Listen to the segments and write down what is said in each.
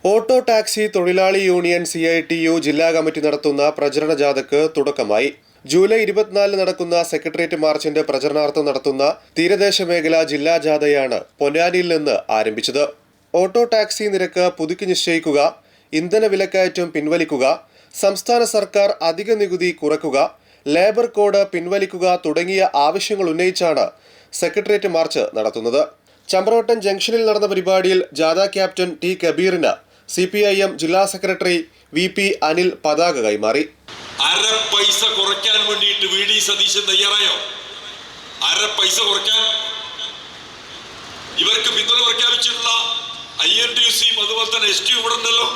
Auto taxi തൊഴിലാളി union CITU ജില്ലാ committee നടത്തുന്ന പ്രചരണ ജാഥയ്ക്ക് തുടക്കമായി. ജൂലൈ 24 നടക്കുന്ന സെക്രട്ടേറിയറ്റ് മാർച്ചിന്റെ പ്രചരണാർത്ഥം നടത്തുന്ന തീരദേശ മേഖലാ ജില്ലാ ജാഥയാണ് പൊന്നാനിയിൽ നിന്ന് ആരംഭിച്ചത്. ഓട്ടോ ടാക്സി നിരക്ക് പുതുക്കി നിശ്ചയിക്കുക, ഇന്ധന വിലക്കയറ്റം പിൻവലിക്കുക, സംസ്ഥാന സർക്കാർ അധിക നികുതി കുറയ്ക്കുക, ലേബർ കോഡ് പിൻവലിക്കുക തുടങ്ങിയ ആവശ്യങ്ങൾ ഉന്നയിച്ചാണ് സെക്രട്ടേറിയറ്റ് മാർച്ച് നടത്തുന്നത്. ചമ്പ്രോട്ടൻ ജംഗ്ഷനിൽ നടന്ന പരിപാടിയിൽ ജാഥ ക്യാപ്റ്റൻ T. കബീറിന് CPIM ജില്ലാ സെക്രട്ടറി VP അനിൽ പതാക കൈമാറി. അര പൈസ കുറയ്ക്കാൻ വേണ്ടിയിട്ട് VD സതീശൻ തയ്യാറായോ? അര പൈസ കുറയ്ക്കാൻ ഇവർക്ക് പിന്തുണ പ്രഖ്യാപിച്ചിട്ടുള്ള INTUC അതുപോലെ തന്നെ STU ഇവിടെ ഉണ്ടല്ലോ.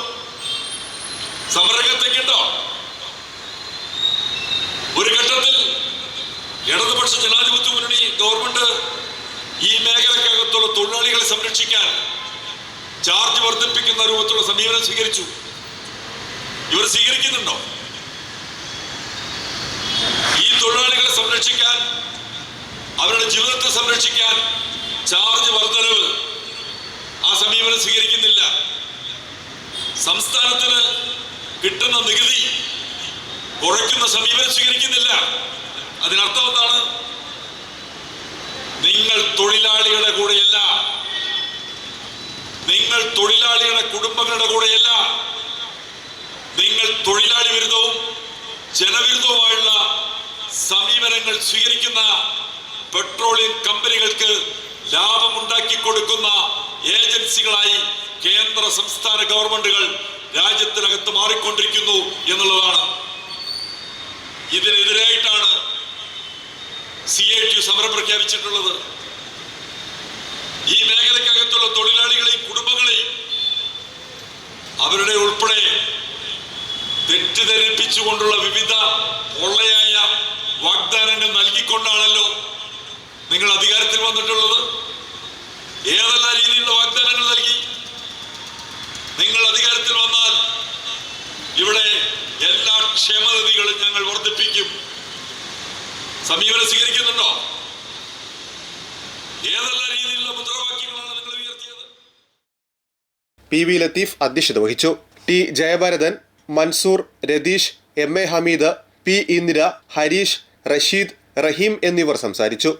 സമരരംഗത്തേക്ക് ഉണ്ടോ? ഒരു ഘട്ടത്തിൽ ഇടതുപക്ഷ ജനാധിപത്യ മുന്നണി ഗവൺമെന്റ് ഈ മേഖലക്കകത്തുള്ള തൊഴിലാളികളെ സംരക്ഷിക്കാൻ ചാർജ് വർദ്ധിപ്പിക്കുന്ന രൂപത്തിലുള്ള സമീപനം സ്വീകരിച്ചു. ഇവർ സ്വീകരിക്കുന്നുണ്ടോ? ഈ തൊഴിലാളികളെ സംരക്ഷിക്കാൻ, അവരുടെ ജീവിതത്തെ സംരക്ഷിക്കാൻ ചാർജ് വർധനവ് ആ സമീപനം സ്വീകരിക്കുന്നില്ല. സംസ്ഥാനത്തിന് കിട്ടുന്ന നികുതി കുറയ്ക്കുന്ന സമീപനം സ്വീകരിക്കുന്നില്ല. അതിനർത്ഥം എന്താണ്? നിങ്ങൾ തൊഴിലാളികളുടെ കൂടെയല്ല, നിങ്ങൾ തൊഴിലാളികളുടെ കുടുംബങ്ങളുടെ കൂടെയല്ല, നിങ്ങൾ തൊഴിലാളി വിരുദ്ധവും ജനവിരുദ്ധവുമായുള്ള സമീപനങ്ങൾ സ്വീകരിക്കുന്ന പെട്രോളിയം കമ്പനികൾക്ക് ലാഭമുണ്ടാക്കി കൊടുക്കുന്ന ഏജൻസികളായി കേന്ദ്ര സംസ്ഥാന ഗവൺമെന്റുകൾ രാജ്യത്തിനകത്ത് മാറിക്കൊണ്ടിരിക്കുന്നു എന്നുള്ളതാണ്. ഇതിനെതിരായിട്ടാണ് CITU സമരം പ്രഖ്യാപിച്ചിട്ടുള്ളത്. ഈ മേഖലക്കകത്തുള്ള തൊഴിലാളികളെയും കുടുംബങ്ങളെയും അവരുടെ ഉൾപ്പെടെ തെറ്റിദ്ധരിപ്പിച്ചുകൊണ്ടുള്ള വിവിധ പൊള്ളയായ വാഗ്ദാനങ്ങൾ നൽകിക്കൊണ്ടാണല്ലോ നിങ്ങൾ അധികാരത്തിൽ വന്നിട്ടുള്ളത്. ഏതെല്ലാം രീതിയിലുള്ള വാഗ്ദാനങ്ങൾ നൽകി? നിങ്ങൾ അധികാരത്തിൽ വന്നാൽ ഇവിടെ എല്ലാ ക്ഷേമനിധികളും ഞങ്ങൾ വർദ്ധിപ്പിക്കും. സമീപനം സ്വീകരിക്കുന്നുണ്ടോ? ഏതെല്ലാം രീതിയിലുള്ള മുദ്രാവാക്യങ്ങളാണ് നിങ്ങൾ ഉയർത്തിയത്? PV ലത്തീഫ് അധ്യക്ഷത വഹിച്ചു. T. ജയഭാരതൻ, Mansoor, Ratheesh, MA Hameed, P. Indira, Harish, Rasheed, റഹീം എന്നിവർ സംസാരിച്ചു.